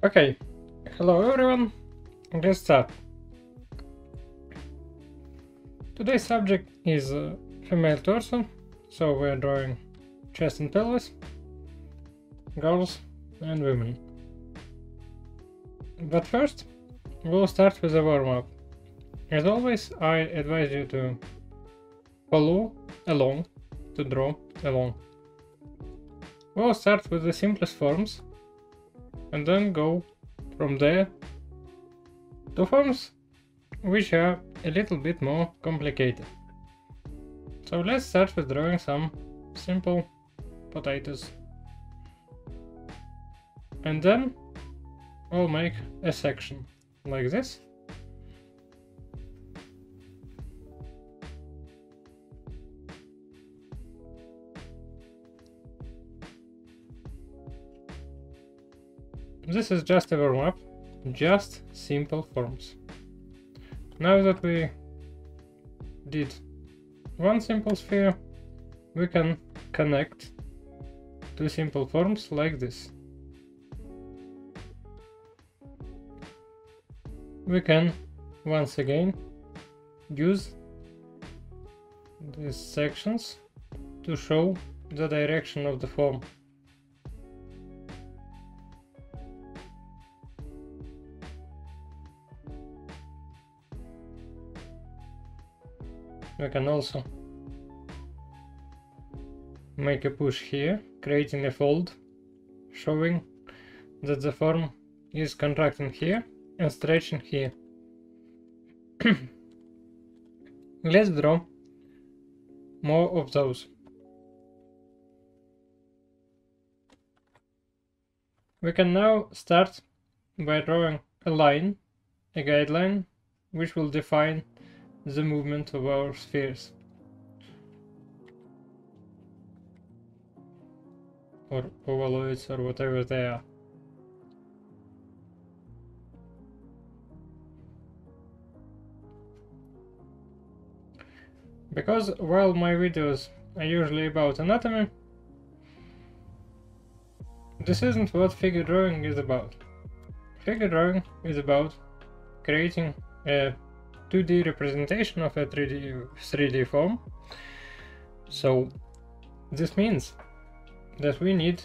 Okay, hello everyone, let's start. Today's subject is female torso, so we're drawing chest and pelvis, girls and women. But first, we'll start with a warm-up. As always, I advise you to follow along, to draw along. We'll start with the simplest forms, and then go from there to forms which are a little bit more complicated. So let's start with drawing some simple potatoes. And then we'll make a section like this. This is just a warm-up, just simple forms. Now that we did one simple sphere, we can connect two simple forms like this. We can once again use these sections to show the direction of the form. We can also make a push here, creating a fold, showing that the form is contracting here and stretching here. Let's draw more of those. We can now start by drawing a line, a guideline, which will define the movement of our spheres, or ovaloids, or whatever they are. Because while my videos are usually about anatomy, this isn't what figure drawing is about. Figure drawing is about creating a 2D representation of a 3D form. So this means that we need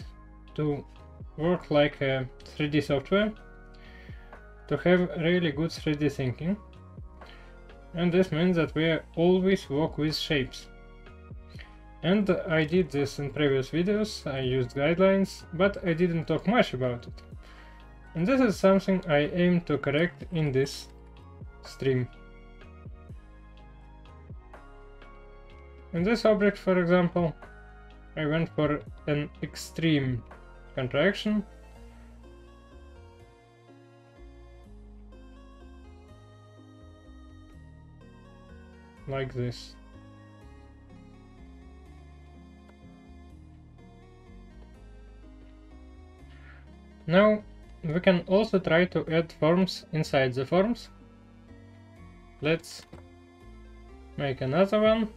to work like a 3D software to have really good 3D thinking, and this means that we always work with shapes. And I did this in previous videos. I used guidelines, but I didn't talk much about it. And this is something I aim to correct in this stream. In this object, for example, I went for an extreme contraction. Like this. Now we can also try to add forms inside the forms. Let's make another one.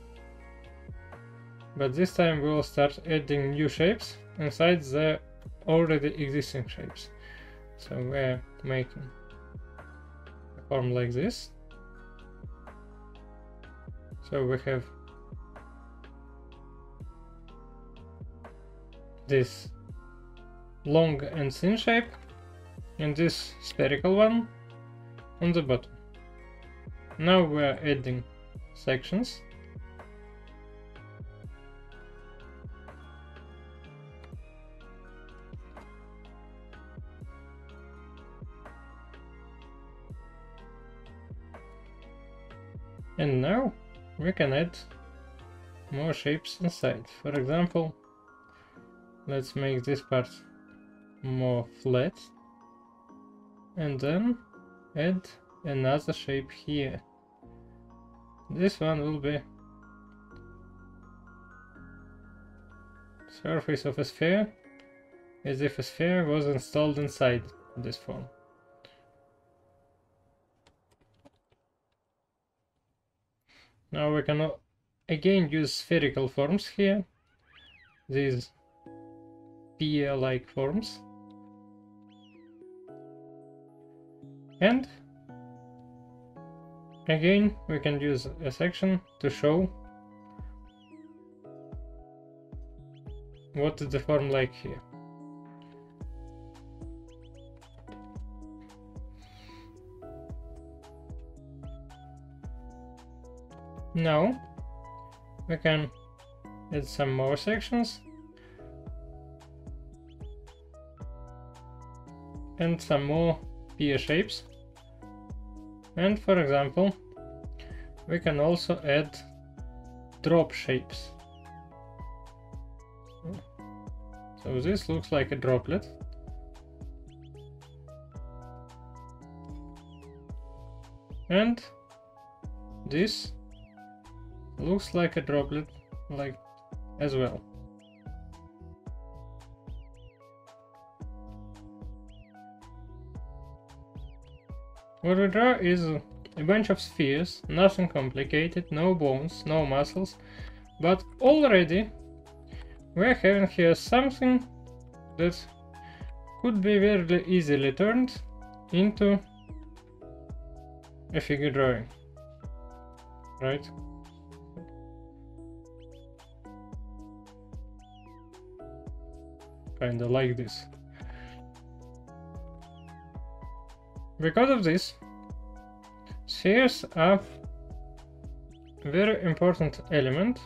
But this time we will start adding new shapes inside the already existing shapes. So we're making a form like this. So we have this long and thin shape and this spherical one on the bottom. Now we're adding sections. And now we can add more shapes inside. For example, let's make this part more flat and then add another shape here. This one will be surface of a sphere, as if a sphere was installed inside this form. Now we can again use spherical forms here, these pear-like forms. And again, we can use a section to show what is the form like here. Now we can add some more sections and some more peer shapes. And for example, we can also add drop shapes. So this looks like a droplet. And this looks like a droplet like as well. What we draw is a bunch of spheres, nothing complicated, no bones, no muscles, but already we are having here something that could be very easily turned into a figure drawing, right? Kinda like this. Because of this, spheres are a very important element,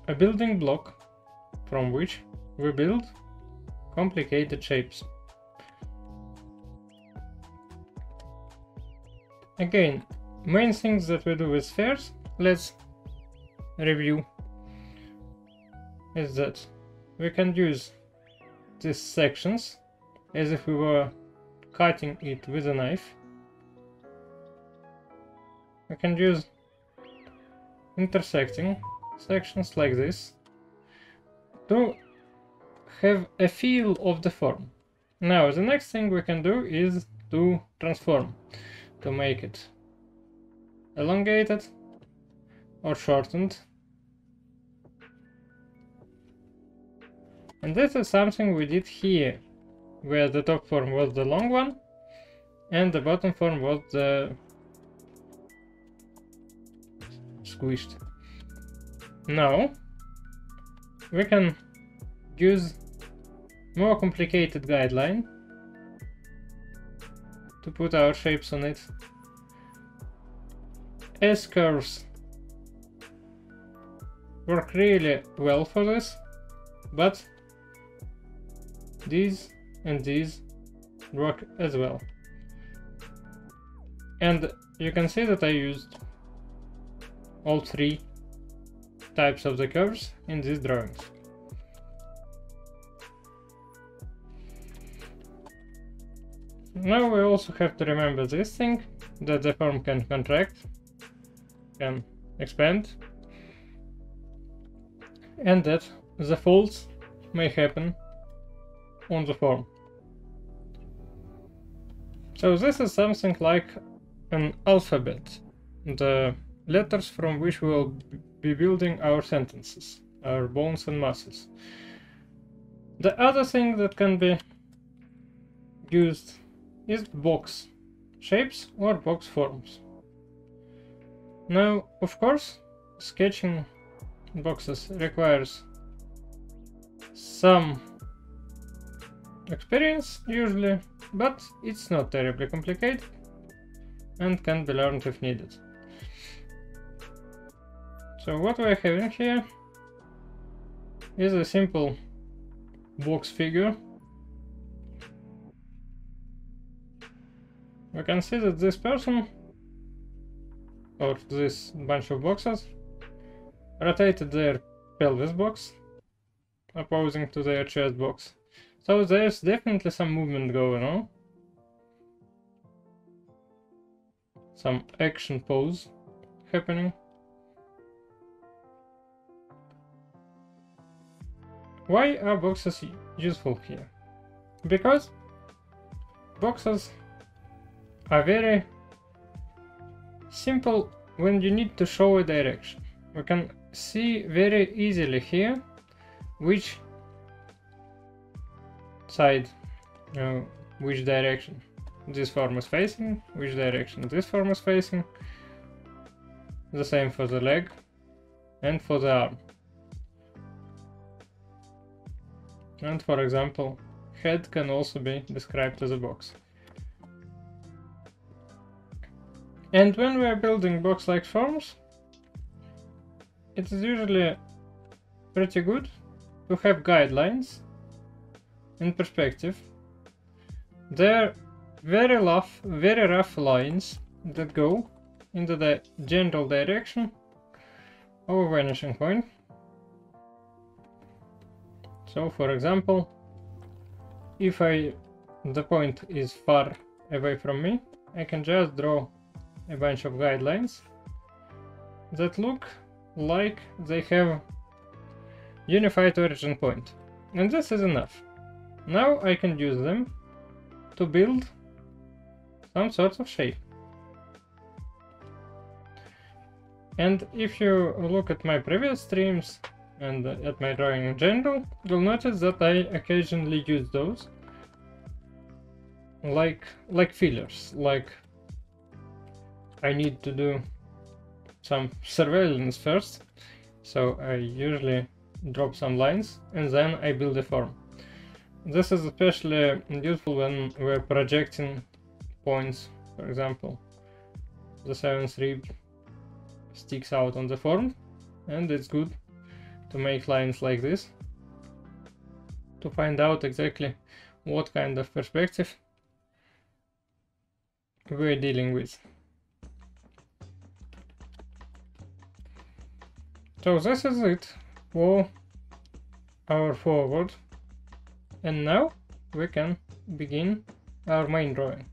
a building block from which we build complicated shapes. Again, main things that we do with spheres, let's review, is that we can use these sections as if we were cutting it with a knife. We can use intersecting sections like this to have a feel of the form. Now the next thing we can do is to transform, to make it elongated or shortened. And this is something we did here, where the top form was the long one and the bottom form was the squished. Now we can use more complicated guideline to put our shapes on it. S curves work really well for this, but these and these work as well. And you can see that I used all three types of the curves in these drawings. Now we also have to remember this thing, that the form can contract, can expand, and that the folds may happen on the form. So this is something like an alphabet, the letters from which we will be building our sentences, our bones and muscles. The other thing that can be used is box shapes or box forms. Now, of course, sketching boxes requires some experience usually, but it's not terribly complicated and can be learned if needed. So what we're having here is a simple box figure. We can see that this person, or this bunch of boxes, rotated their pelvis box opposing to their chest box. So there's definitely some movement going on, some action pose happening. Why are boxes useful here? Because boxes are very simple when you need to show a direction. We can see very easily here which side, which direction this form is facing, which direction this form is facing. The same for the leg and for the arm. And for example, head can also be described as a box. And when we are building box-like forms, it is usually pretty good to have guidelines in perspective. They're very rough lines that go into the general direction of a vanishing point. So for example, if the point is far away from me, I can just draw a bunch of guidelines that look like they have unified origin point. And this is enough. Now I can use them to build some sort of shape. And if you look at my previous streams and at my drawing in general, you'll notice that I occasionally use those like fillers, like I need to do some surveillance first, so I usually drop some lines and then I build a form. This is especially useful when we're projecting points. For example, the 7th rib sticks out on the form, and it's good to make lines like this to find out exactly what kind of perspective we're dealing with. So this is it for our forward, and now we can begin our main drawing.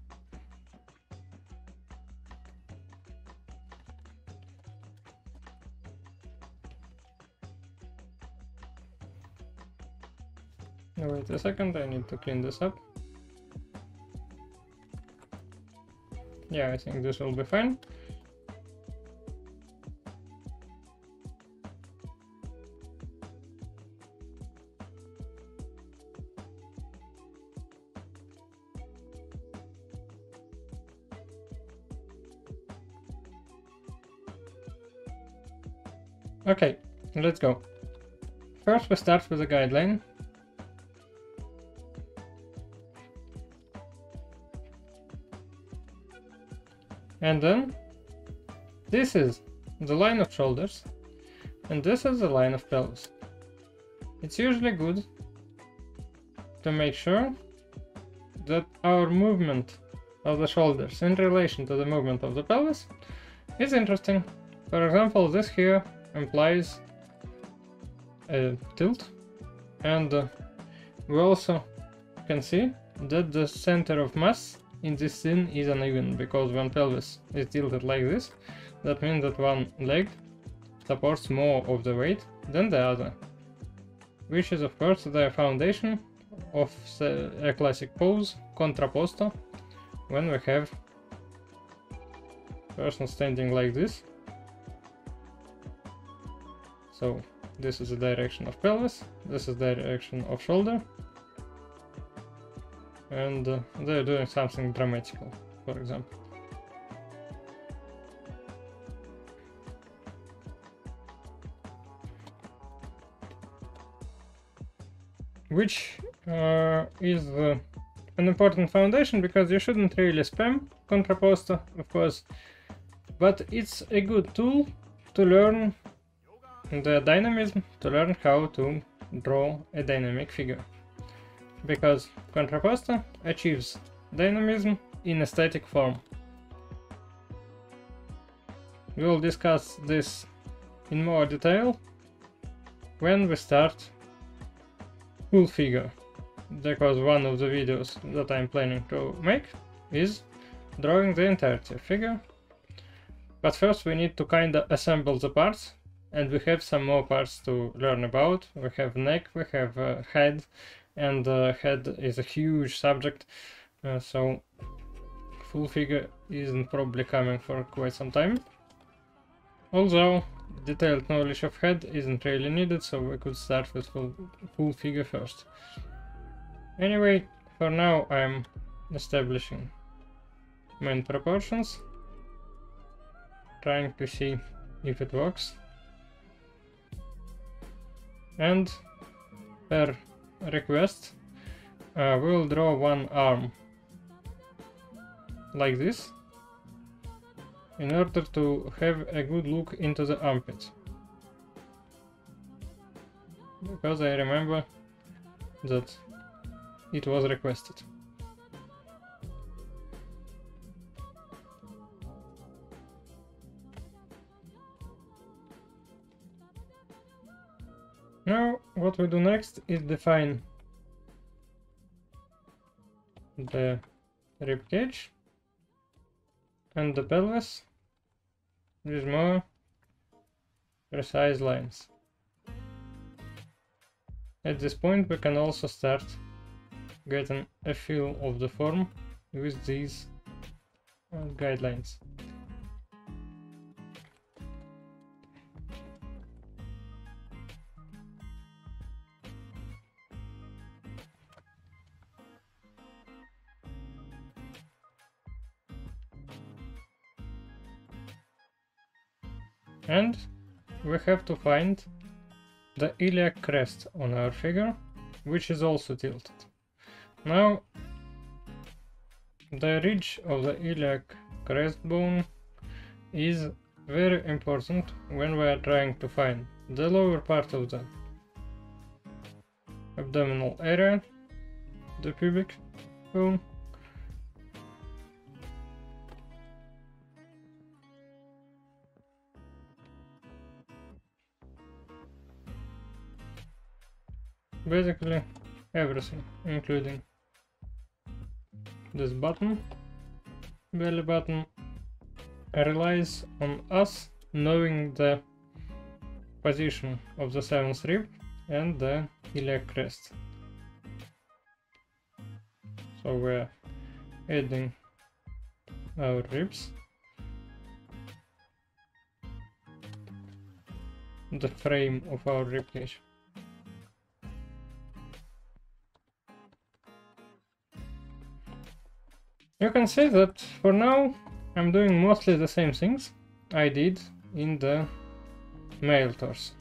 Wait a second, I need to clean this up. Yeah, I think this will be fine. Okay, let's go. First we start with a guideline. And then this is the line of shoulders and this is the line of pelvis. It's usually good to make sure that our movement of the shoulders in relation to the movement of the pelvis is interesting. For example, this here implies a tilt, and we also can see that the center of mass in this scene is uneven, because when pelvis is tilted like this, that means that one leg supports more of the weight than the other, which is of course the foundation of a classic pose, contrapposto, when we have person standing like this. So this is the direction of pelvis, this is the direction of shoulder, and they're doing something dramatical, for example. Which is an important foundation, because you shouldn't really spam contrapposto, of course, but it's a good tool to learn the dynamism, to learn how to draw a dynamic figure. Because contrapposto achieves dynamism in a static form. We will discuss this in more detail when we start full figure, because one of the videos that I'm planning to make is drawing the entirety of figure. But first we need to kinda assemble the parts, and we have some more parts to learn about. We have neck, we have head, and head is a huge subject, so full figure isn't probably coming for quite some time. Although detailed knowledge of head isn't really needed, so we could start with full figure first. Anyway, for now I'm establishing main proportions, trying to see if it works. And per request, we will draw one arm like this in order to have a good look into the armpit, because I remember that it was requested. Now what we do next is define the rib cage and the pelvis with more precise lines. At this point we can also start getting a feel of the form with these guidelines. And we have to find the iliac crest on our figure, which is also tilted. Now, the ridge of the iliac crest bone is very important when we are trying to find the lower part of the abdominal area, the pubic bone, basically everything, including this button, belly button, relies on us knowing the position of the 7th rib and the iliac crest. So we're adding our ribs, the frame of our rib cage. You can see that for now I'm doing mostly the same things I did in the male torso.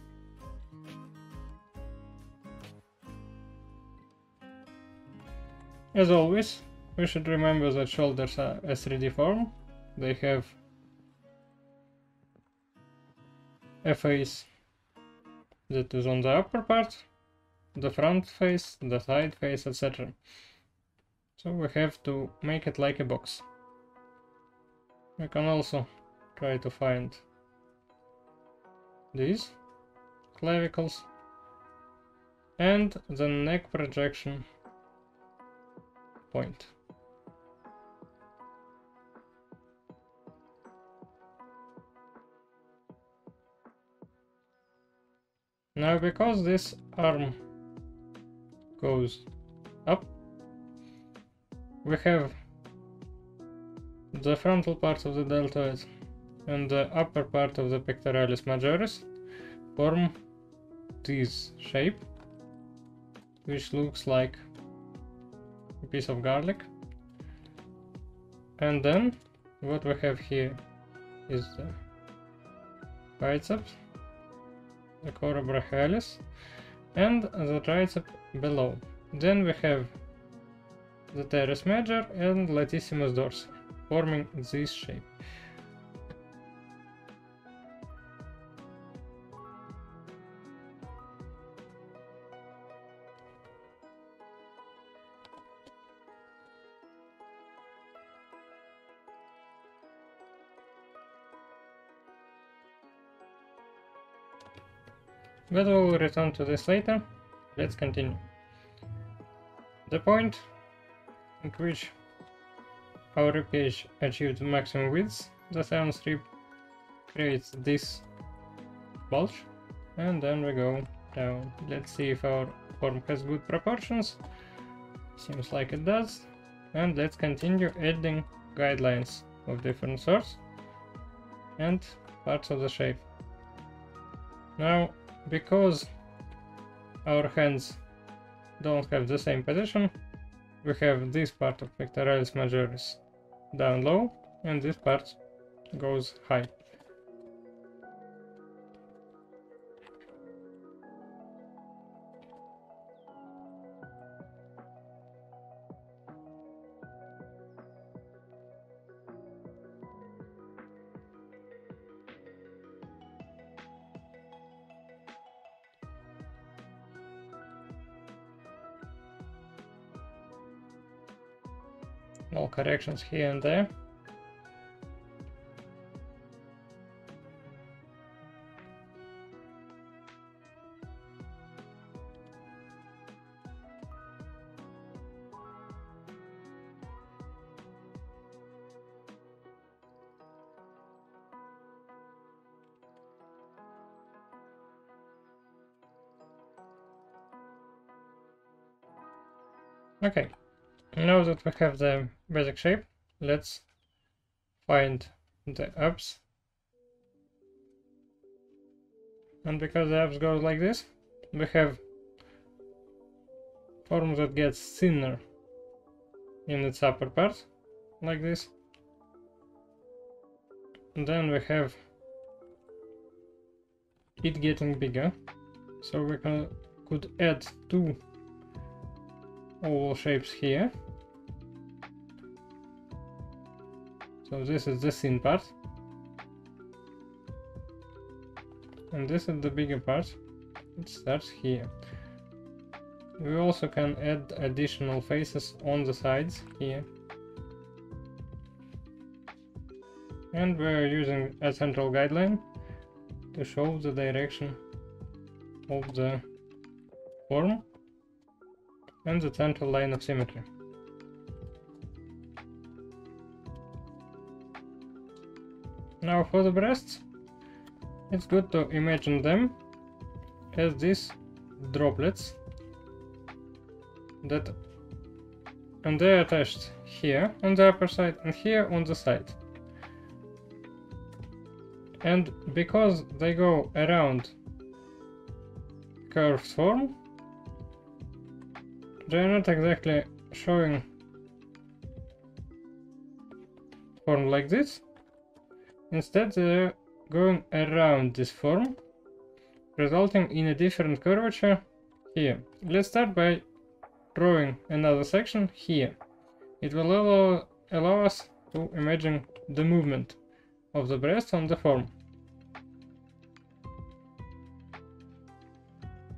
As always, we should remember that shoulders are a 3D form. They have a face that is on the upper part, the front face, the side face, etc. So we have to make it like a box. We can also try to find these clavicles and the neck projection point. Now, because this arm goes up, we have the frontal part of the deltoid and the upper part of the pectoralis majoris form this shape, which looks like a piece of garlic. And then what we have here is the biceps, the cora brachialis, and the tricep below. Then we have the teres major and latissimus dorsi, forming this shape. But we will return to this later. Let's continue. The point at which our rib cage achieved maximum width, the 7th rib creates this bulge, and then we go down. Let's see if our form has good proportions. Seems like it does. And let's continue adding guidelines of different sorts and parts of the shape. Now, because our hands don't have the same position, we have this part of pectoralis majoris down low, and this part goes high. All corrections here and there. Okay, now that we have the basic shape, let's find the ups. And because the ups go like this, we have form that gets thinner in its upper part, like this. And then we have it getting bigger, so we could add two oval shapes here. So this is the thin part, and this is the bigger part. It starts here. We also can add additional faces on the sides here, and we're using a central guideline to show the direction of the form and the central line of symmetry. Now for the breasts, it's good to imagine them as these droplets and they're attached here on the upper side and here on the side. And because they go around curved form, they're not exactly showing form like this. Instead, they're going around this form, resulting in a different curvature here. Let's start by drawing another section here. It will allow us to imagine the movement of the breast on the form.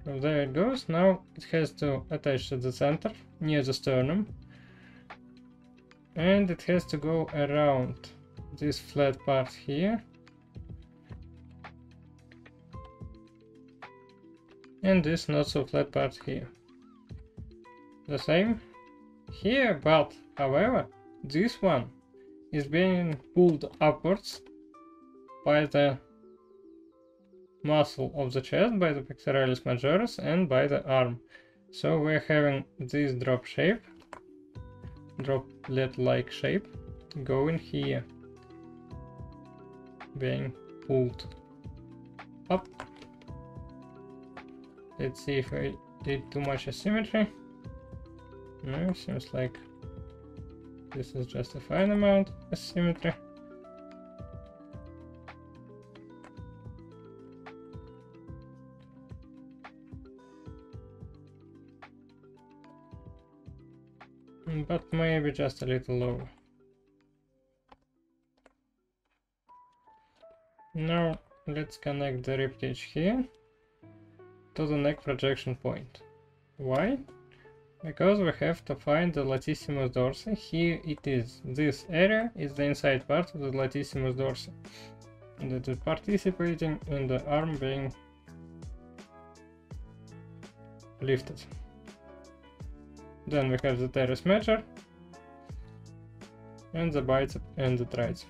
So there it goes. Now it has to attach to the center near the sternum, and it has to go around this flat part here and this not so flat part here. The same here, but however this one is being pulled upwards by the muscle of the chest, by the pectoralis majoris, and by the arm. So we're having this droplet-like shape going here, being pulled up. Let's see if I did too much asymmetry. No, seems like this is just a fine amount of asymmetry. But maybe just a little lower. Now let's connect the ribcage here to the neck projection point. Why? Because we have to find the latissimus dorsi. Here it is. This area is the inside part of the latissimus dorsi, and it is participating in the arm being lifted. Then we have the teres major and the bicep and the tricep.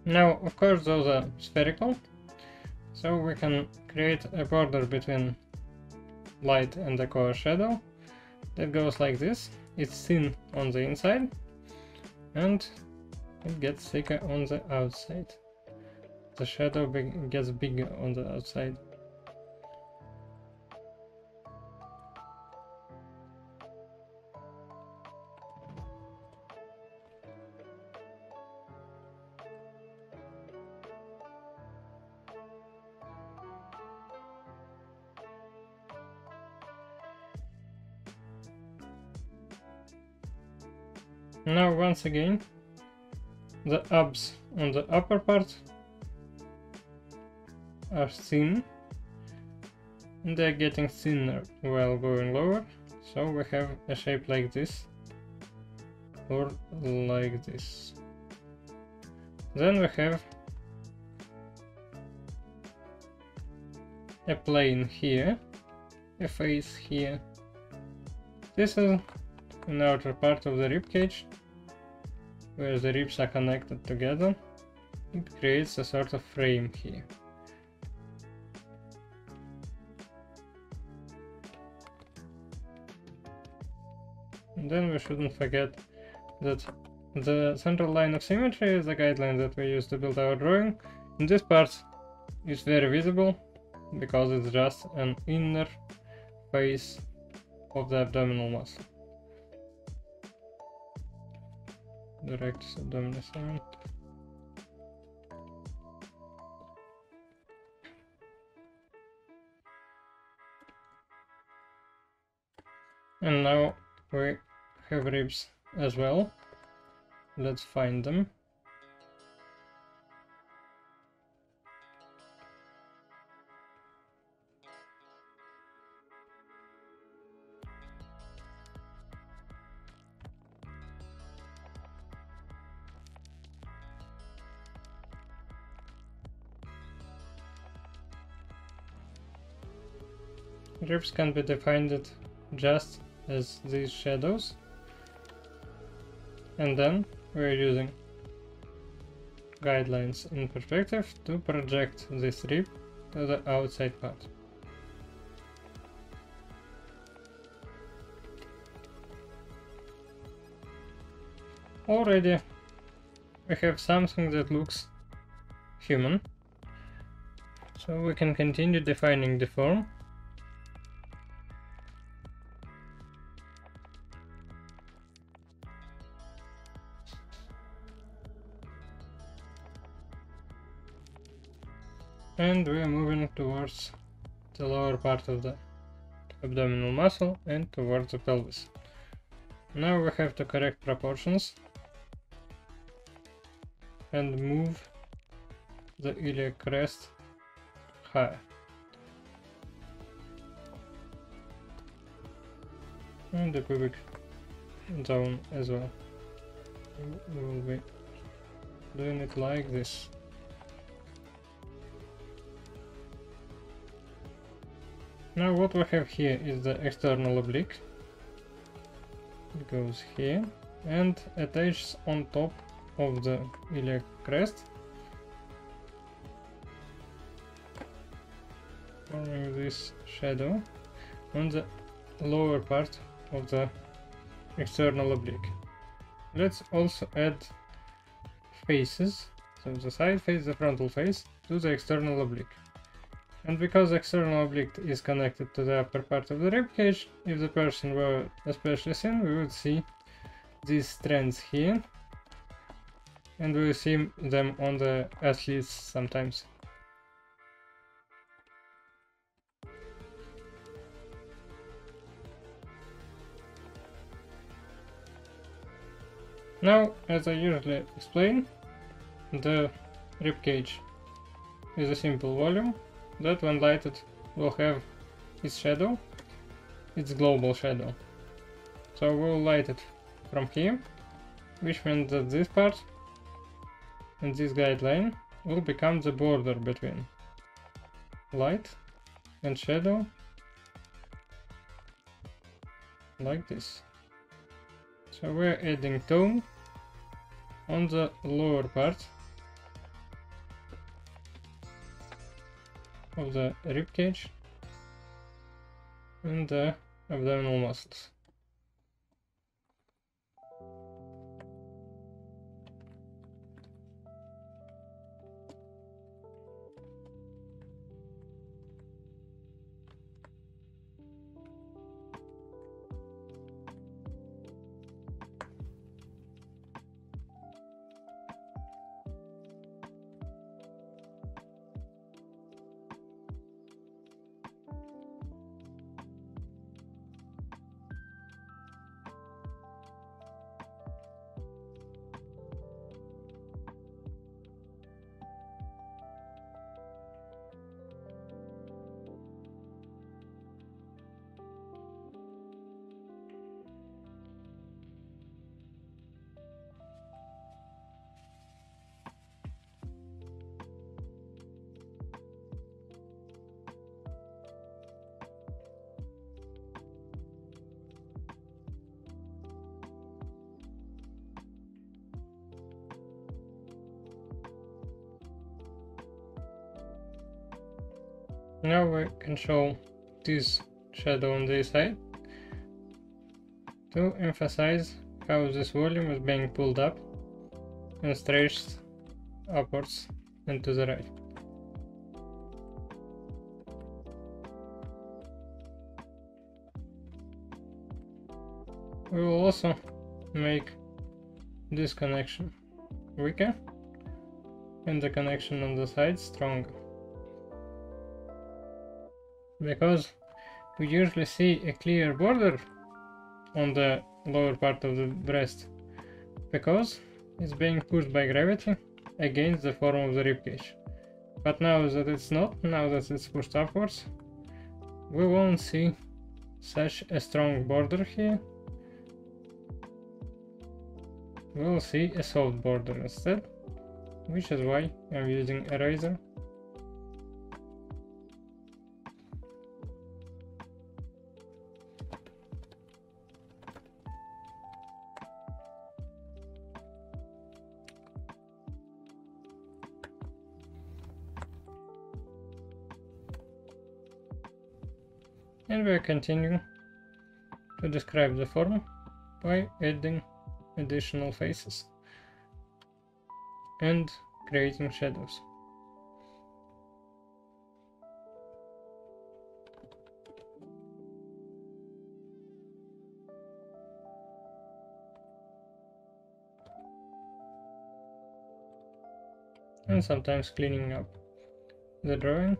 Now, of course, those are spherical, so we can create a border between light and the core shadow that goes like this. It's thin on the inside and it gets thicker on the outside. The shadow gets bigger on the outside. Now once again, the abs on the upper part are thin, and they're getting thinner while going lower, so we have a shape like this, or like this. Then we have a plane here, a face here. This is an outer part of the rib cage, where the ribs are connected together. It creates a sort of frame here. And then we shouldn't forget that the central line of symmetry is the guideline that we use to build our drawing. In this part is very visible because it's just an inner face of the abdominal muscle. The rectus abdominis segment. And now we have ribs as well. Let's find them. Ribs can be defined just as these shadows, and then we're using guidelines in perspective to project this rib to the outside part. Already we have something that looks human, so we can continue defining the form. And we are moving towards the lower part of the abdominal muscle and towards the pelvis. Now we have to correct proportions and move the iliac crest higher. And the pubic zone as well. We will be doing it like this. Now what we have here is the external oblique. It goes here and attaches on top of the iliac crest, forming this shadow on the lower part of the external oblique. Let's also add faces, so the side face, the frontal face, to the external oblique. And because the external oblique is connected to the upper part of the ribcage, if the person were especially thin, we would see these strands here, and we will see them on the athletes sometimes. Now, as I usually explain, the ribcage is a simple volume that when lighted will have its shadow, its global shadow. So we'll light it from here, which means that this part and this guideline will become the border between light and shadow, like this. So we're adding tone on the lower part of the rib cage and the abdominal muscles. Now we can show this shadow on this side to emphasize how this volume is being pulled up and stretched upwards and to the right. We will also make this connection weaker and the connection on the sides stronger, because we usually see a clear border on the lower part of the breast because it's being pushed by gravity against the form of the ribcage. But now that it's not, now that it's pushed upwards, we won't see such a strong border here. We'll see a soft border instead, which is why I'm using a razor. And we're continuing to describe the form by adding additional faces and creating shadows. And sometimes cleaning up the drawing,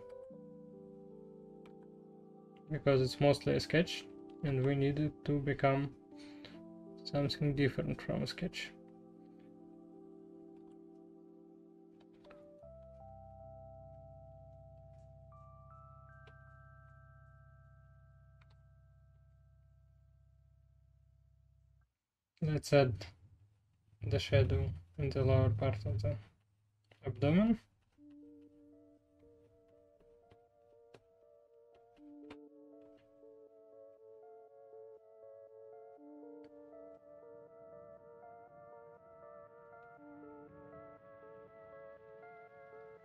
because it's mostly a sketch and we need it to become something different from a sketch. Let's add the shadow in the lower part of the abdomen.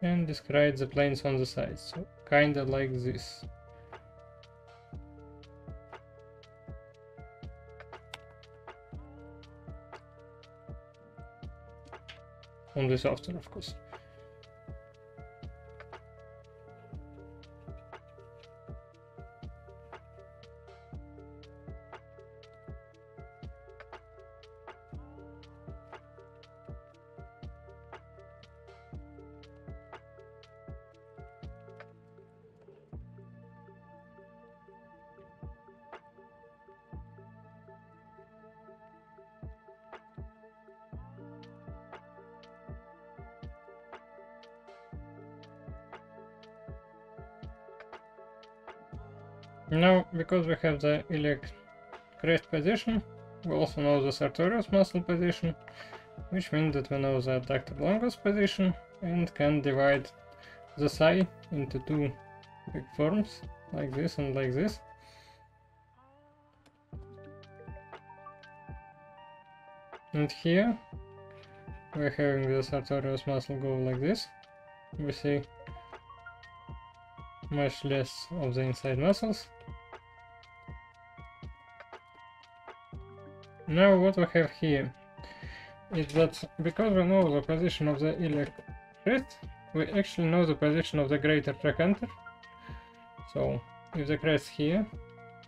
And describe the planes on the sides, so kinda like this. On the software, of course. Now, because we have the iliac crest position, we also know the sartorius muscle position, which means that we know the adductor longus position and can divide the thigh into two big forms, like this and like this. And here we're having the sartorius muscle go like this. We see much less of the inside muscles. Now what we have here is that because we know the position of the iliac crest, we actually know the position of the greater trochanter. So if the crest is here,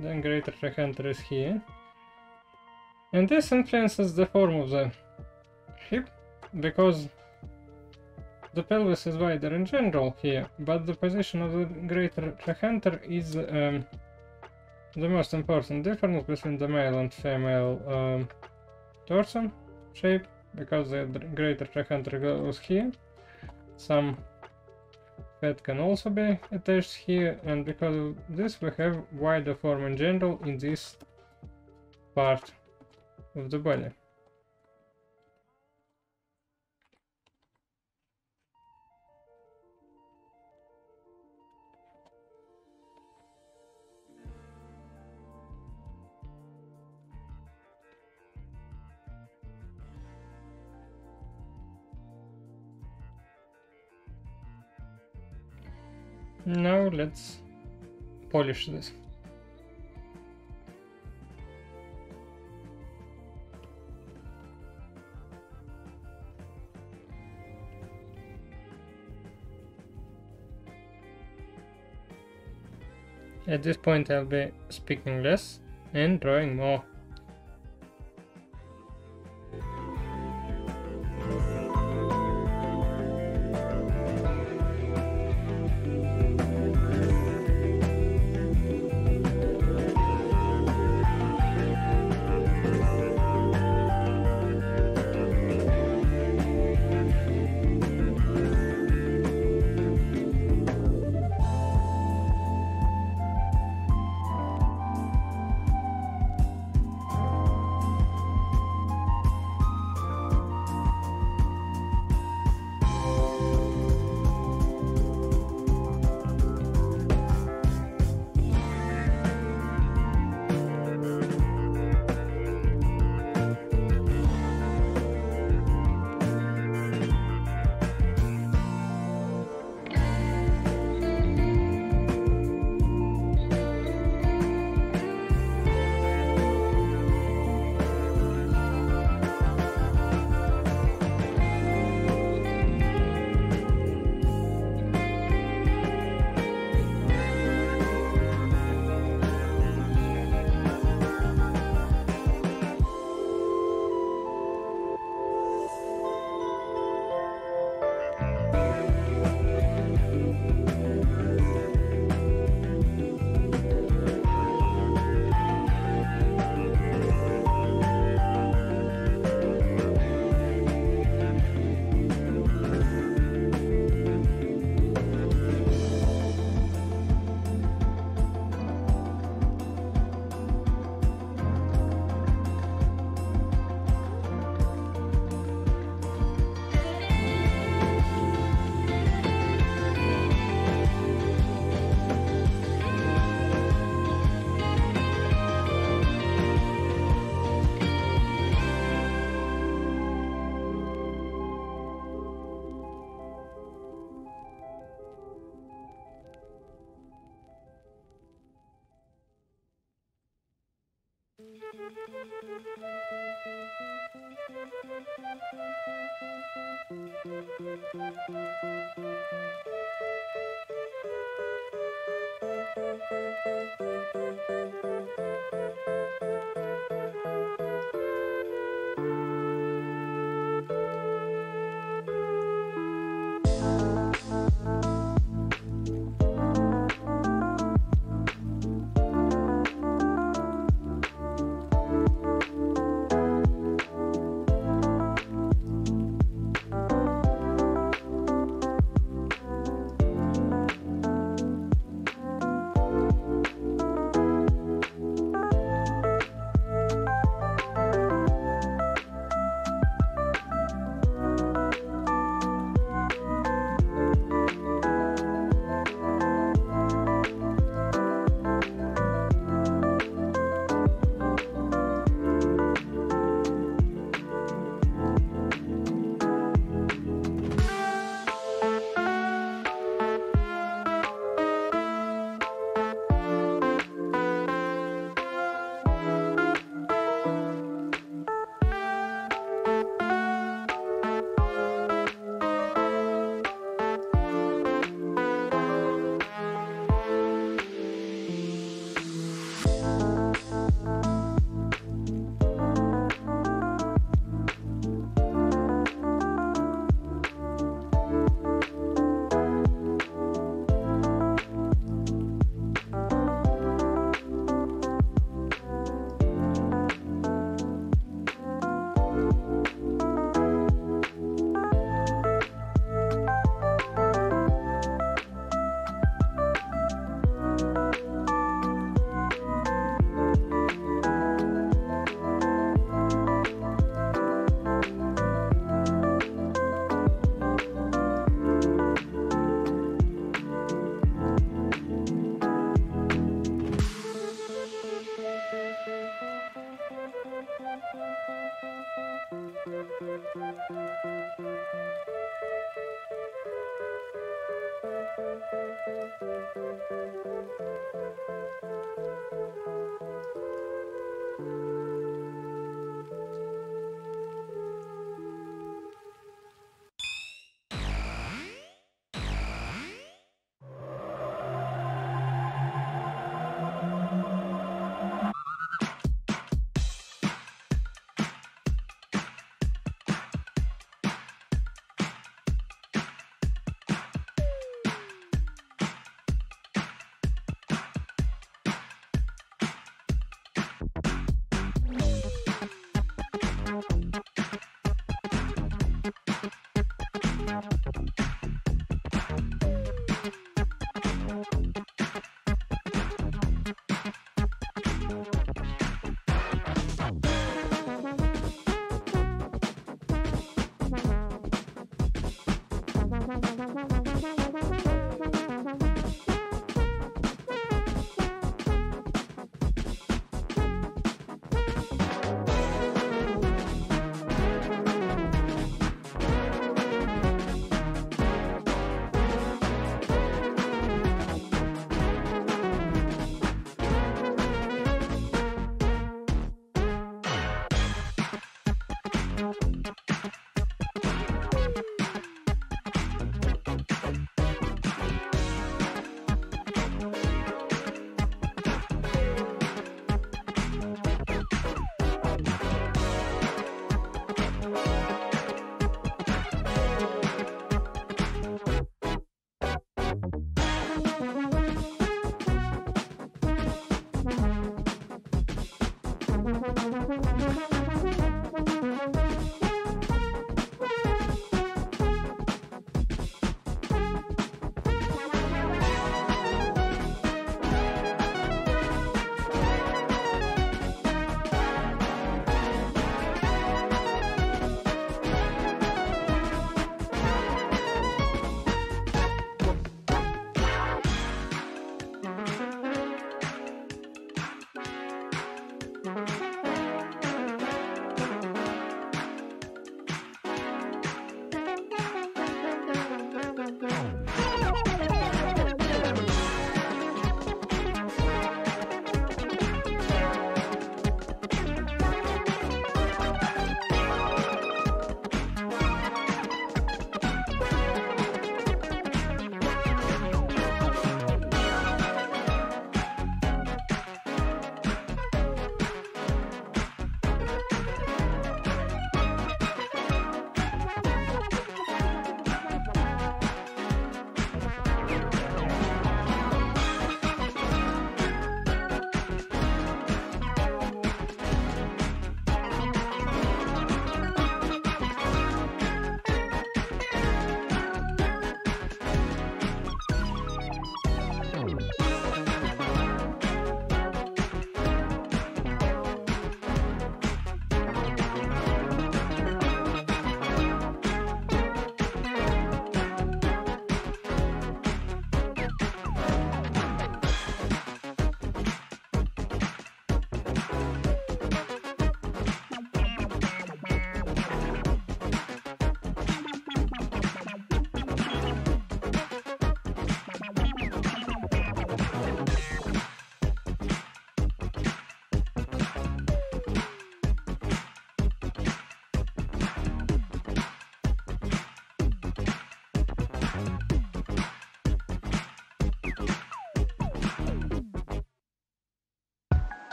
then greater trochanter is here. And this influences the form of the hip, because the pelvis is wider in general here, but the position of the greater trochanter is the most important difference between the male and female torso shape, because the greater trochanter goes here. Some fat can also be attached here, and because of this we have wider form in general in this part of the body. Now let's polish this. At this point I'll be speaking less and drawing more.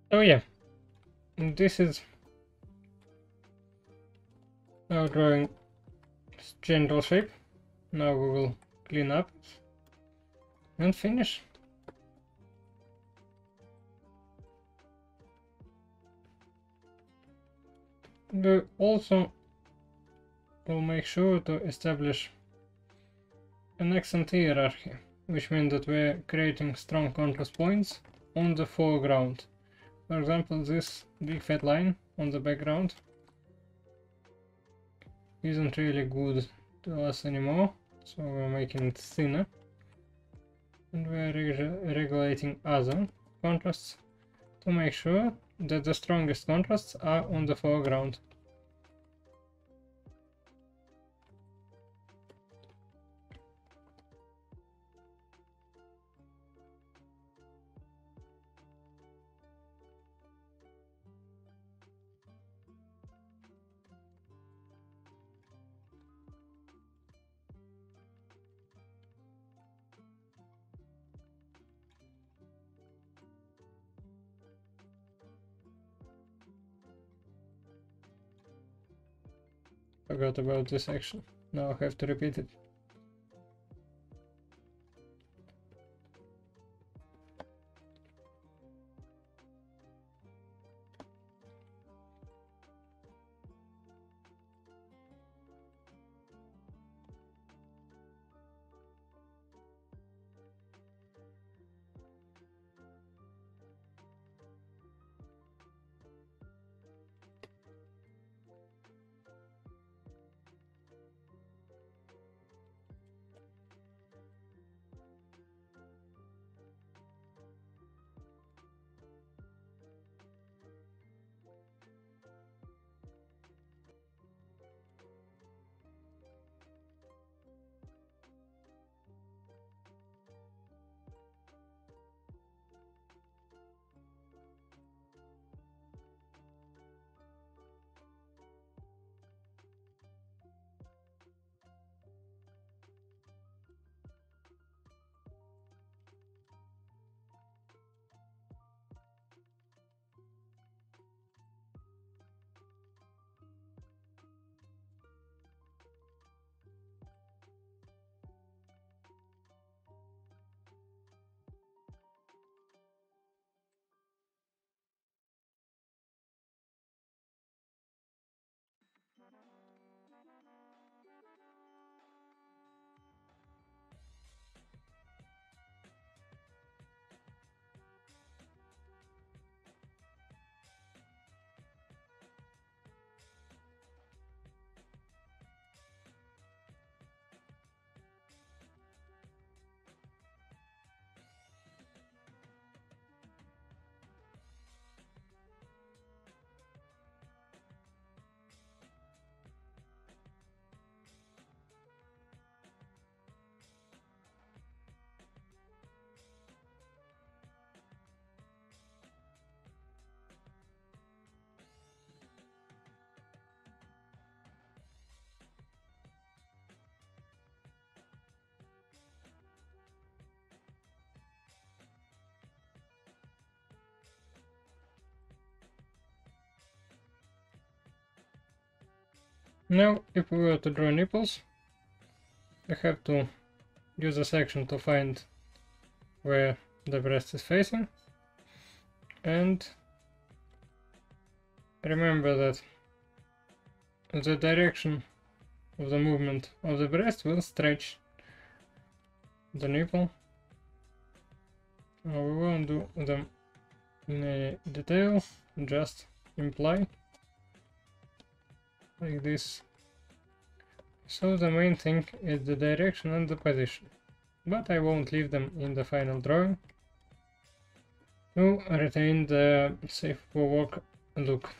Oh yeah, this is now drawing general shape. Now we will clean up and finish. We also will make sure to establish an accent hierarchy, which means that we're creating strong contrast points on the foreground. For example, this big fat line on the background isn't really good to us anymore, so we're making it thinner, and we're regulating other contrasts to make sure that the strongest contrasts are on the foreground. Forgot about this action. Now I have to repeat it. Now, if we were to draw nipples, we have to use a section to find where the breast is facing, and remember that the direction of the movement of the breast will stretch the nipple. We won't do them in any detail, just imply like this. So the main thing is the direction and the position, but I won't leave them in the final drawing to retain the safe for work look.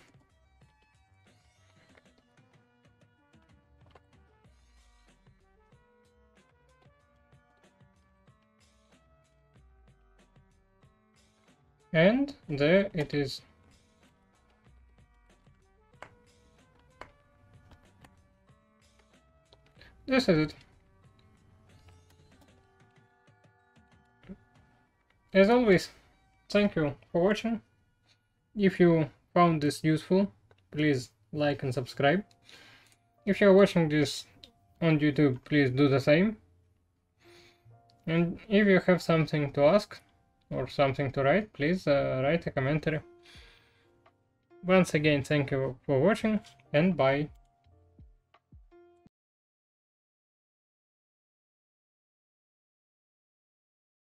And there it is. This is it. As always, thank you for watching. If you found this useful, please like and subscribe. If you are watching this on YouTube, please do the same. And if you have something to ask or something to write, please write a commentary. Once again, thank you for watching, and bye.